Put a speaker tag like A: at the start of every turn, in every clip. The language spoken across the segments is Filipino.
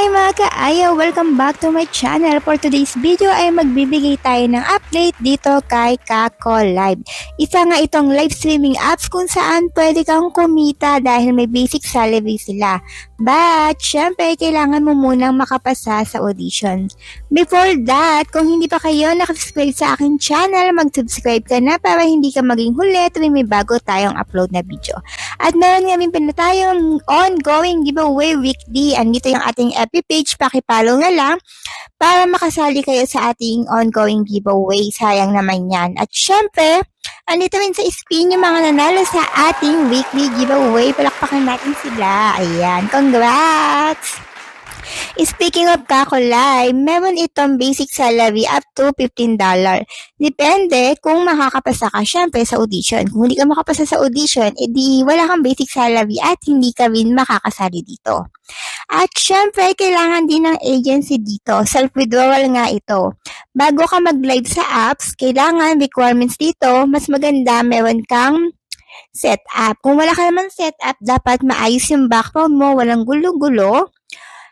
A: Hi mga ka-ayaw! Welcome back to my channel. For today's video ay magbibigay tayo ng update dito kay Kako Live. Isa nga itong live streaming apps kung saan pwede kang kumita dahil may basic salary sila. But, syempre, kailangan mo munang makapasa sa audition. Before that, kung hindi pa kayo nakasubscribe sa aking channel, mag-subscribe ka na para hindi ka maging huli tuwing may bago tayong upload na video. At meron nga rin tayong ongoing giveaway weekly. Andito yung ating FB page, pakipollow na lang para makasali kayo sa ating ongoing giveaway. Sayang naman yan. At syempre, andito rin sa screen yung mga nanalo sa ating weekly giveaway. Palakpakan natin sila. Ayan, congrats! Speaking of Kako Live, meron itong basic salary up to $15. Depende kung makakapasa ka syempre sa audition. Kung hindi ka makapasa sa audition, edi wala kang basic salary at hindi ka rin makakasali dito. At syempre, kailangan din ng agency dito. Self-withdrawal nga ito. Bago ka mag-live sa apps, kailangan requirements dito, mas maganda meron kang setup. Kung wala ka naman setup, dapat maayos yung background mo, walang gulo-gulo.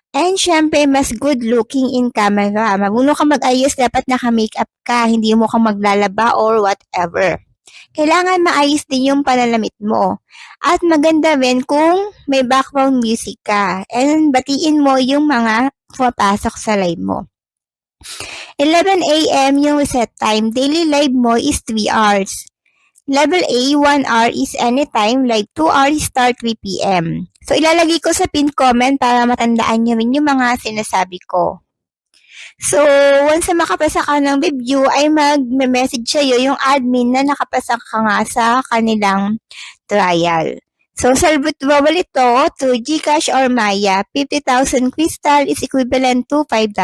A: And syempre, mas good looking in camera. Marunong ka mag-ayos, dapat naka-makeup ka, hindi mo ka maglalaba or whatever. Kailangan maayos din yung panalamit mo. At maganda rin kung may background music ka. And batiin mo yung mga pumapasok sa live mo. 11 a.m. yung reset time. Daily live mo is 3 hours. Level A, 1 hour is anytime, like 2 hours start 3 p.m. So, ilalagay ko sa pinned comment para matandaan nyo rin yung mga sinasabi ko. So, once na makapasa ka ng review, ay mag-message sa'yo yung admin na nakapasa ka nga sa kanilang trial. So, self-withdrawal ito to GCash or Maya. 50,000 crystal is equivalent to $5.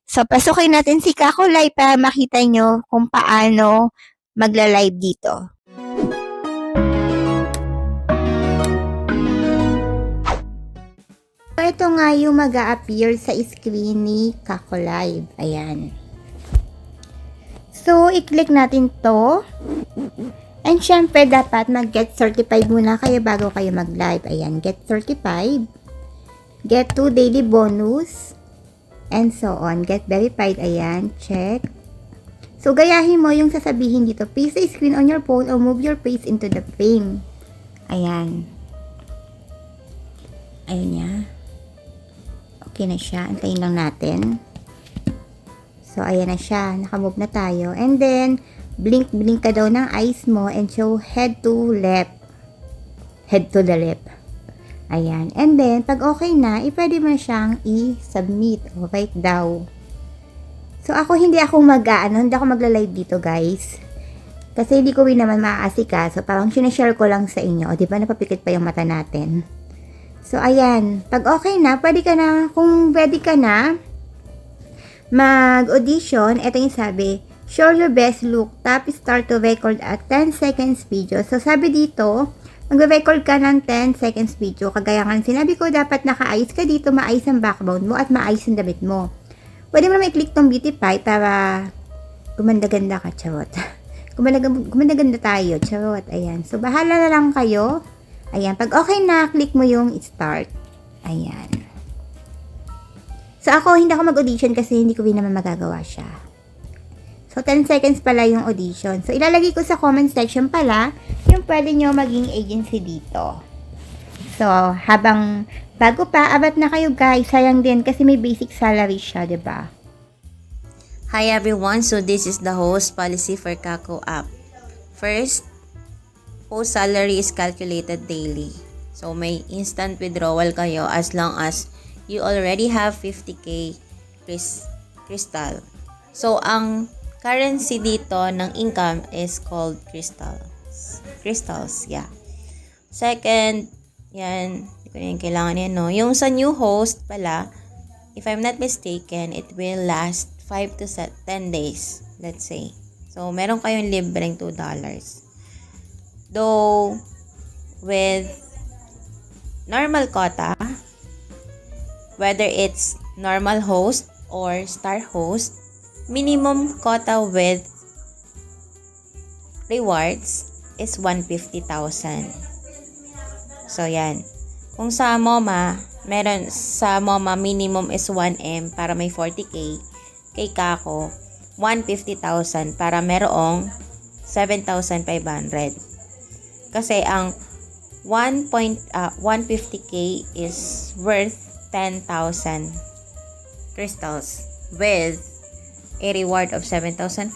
A: So, pasukin natin si Kako Live para makita nyo kung paano magla-live dito. So, ito nga yung mag-a-appear sa screen ni Kako Live. Ayan. So, i-click natin to. And syempre, dapat mag-get certified muna kayo bago kayo mag-live. Ayan, get certified. Get 2 daily bonus. And so on. Get verified. Ayan, check. So, gayahin mo yung sasabihin dito. Paste the screen on your phone or move your face into the frame. Ayan. Ayan niya. Okay na siya. Antayin lang natin. So, ayan na siya. Nakamove na tayo. And then, blink ka daw ng eyes mo and show head to left. Head to the left. Ayan. And then, pag okay na, pwede mo na siyang i-submit o write daw. So, hindi ako magla-live dito, guys. Kasi hindi ko rin naman maaasika. So, parang sinashare ko lang sa inyo. O, diba, napapikit pa yung mata natin. So, ayan. Pag okay na, kung ready ka na, mag-audition, ito yung sabi, show your best look, tap start to record at 10 seconds video. So, sabi dito, mag-record ka ng 10 seconds video. Kagaya nga sinabi ko, dapat nakaayos ka dito, maayos ang background mo at maayos ang damit mo. Pwede mo naman i-click tong beautify para gumanda-ganda ka, charot. Gumanda-ganda tayo, charot. Ayan. So, bahala na lang kayo. Ayan. Pag okay na, click mo yung start. Ayan. So, hindi ako mag-audition kasi hindi ko rin naman magagawa siya. So, 10 seconds pala yung audition. So, ilalagay ko sa comment section pala yung pwede nyo maging agency dito. So, bago pa, abat na kayo guys. Sayang din kasi may basic salary siya, diba?
B: Hi everyone, so this is the host policy for Kako app. First, post salary is calculated daily. So, may instant withdrawal kayo as long as you already have 50k crystal. So, ang currency dito ng income is called crystals. Crystals, yeah. Second, yan, hindi ko rin kailangan yan, no? Yung sa new host pala, if I'm not mistaken, it will last 5 to 10 days, let's say. So, meron kayong libreng $2. Though, with normal quota, whether it's normal host or star host, minimum quota with rewards is 150,000. So, yan. Kung sa MOMA, meron sa MoMA minimum is 1M para may 40K. Kay Kako, 150,000 para merong 7,500. Kasi ang 150K is worth 10,000 crystals with a reward of 7,500,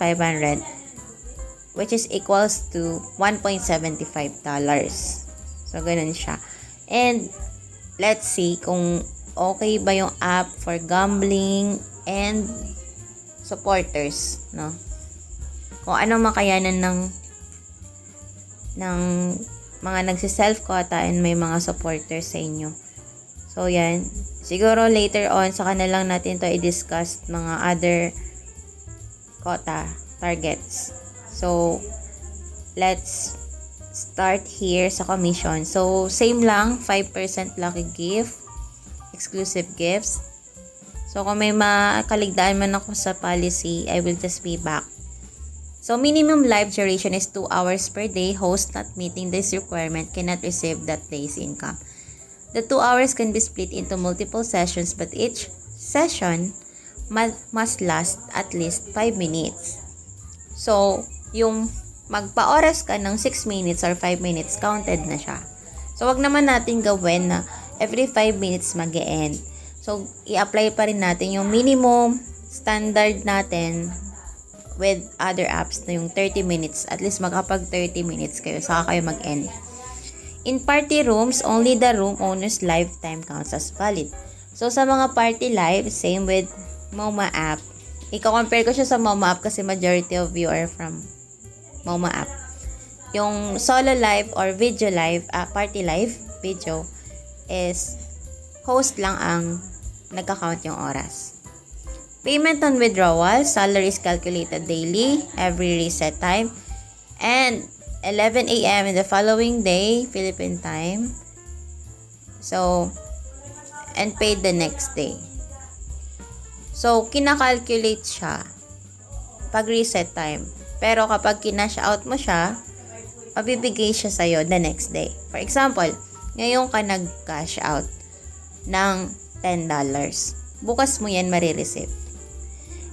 B: which is equals to $1.75. So, ganun siya. And, let's see kung okay ba yung app for gambling and supporters, no? Kung ano makayanan ng mga nagsiself quota and may mga supporters sa inyo. So, yan. Siguro later on, saka na lang natin to i-discuss mga other quota targets. So, let's start here sa commission. So, same lang, 5% lucky gift, exclusive gifts. So, kung may makaligdaan man ako sa policy, I will just be back. So, minimum live duration is 2 hours per day. Host not meeting this requirement cannot receive that day's income. The 2 hours can be split into multiple sessions, but each session must last at least 5 minutes. So, yung magpa-oras ka ng 6 minutes or 5 minutes, counted na siya. So, wag naman natin gawin na every 5 minutes mag-e-end. So, i-apply pa rin natin yung minimum standard natin with other apps na yung 30 minutes. At least makapag 30 minutes kayo, saka kayo mag-end. In party rooms, only the room owner's lifetime counts as valid. So, sa mga party live, same with MoMA app. Iko-compare ko siya sa MoMA app kasi majority of you are from MoMA app. Yung solo live or video live, party live, video, is host lang ang nagka-count yung oras. Payment on withdrawal, salary is calculated daily, every reset time, and 11 a.m. in the following day, Philippine time. So, and paid the next day. So, kinakalculate siya pag reset time. Pero kapag kinash out mo siya, mabibigay siya sa'yo the next day. For example, ngayon ka nag-cash out ng $10. Bukas mo yan marireceive.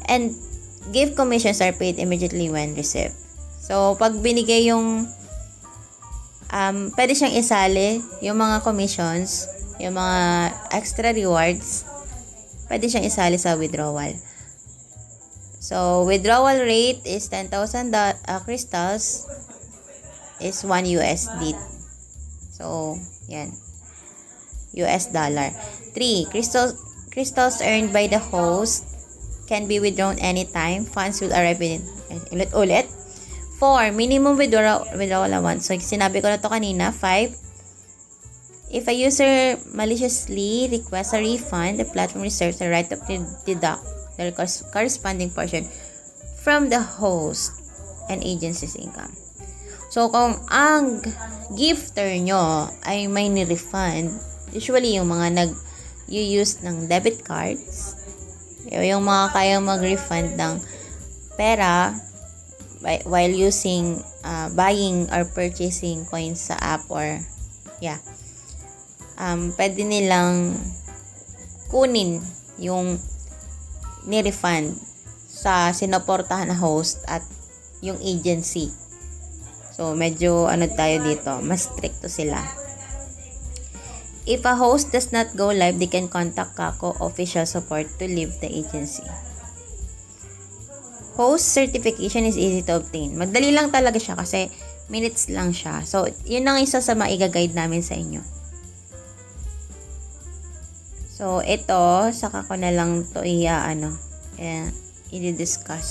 B: And gift commissions are paid immediately when received. So, pag binigay yung pwede siyang isali yung mga commissions, yung mga extra rewards, pwede siyang isali sa withdrawal. So, withdrawal rate is 10,000 crystals is 1 USD. So, yan. US dollar. 3. Crystals earned by the host can be withdrawn anytime. Funds will arrive within. Ulit. 4. Minimum withdrawal amount. So, sinabi ko na to kanina. 5. If a user maliciously requests a refund, the platform reserves the right to deduct the corresponding portion from the host and agency's income. So, kung ang gifter nyo ay may ni-refund, usually yung mga nag-use ng debit cards, yung mga kayang mag-refund ng pera while using buying or purchasing coins sa app or pwede nilang kunin yung ni-refund sa sinoportahan na host at yung agency. So, medyo tayo dito, mas stricto sila. If a host does not go live, they can contact Kako official support to leave the agency. Host certification is easy to obtain. Madali lang talaga siya kasi minutes lang siya. So, yun ang isa sa maiga-guide namin sa inyo. So, ito, saka ko na lang to i-discuss.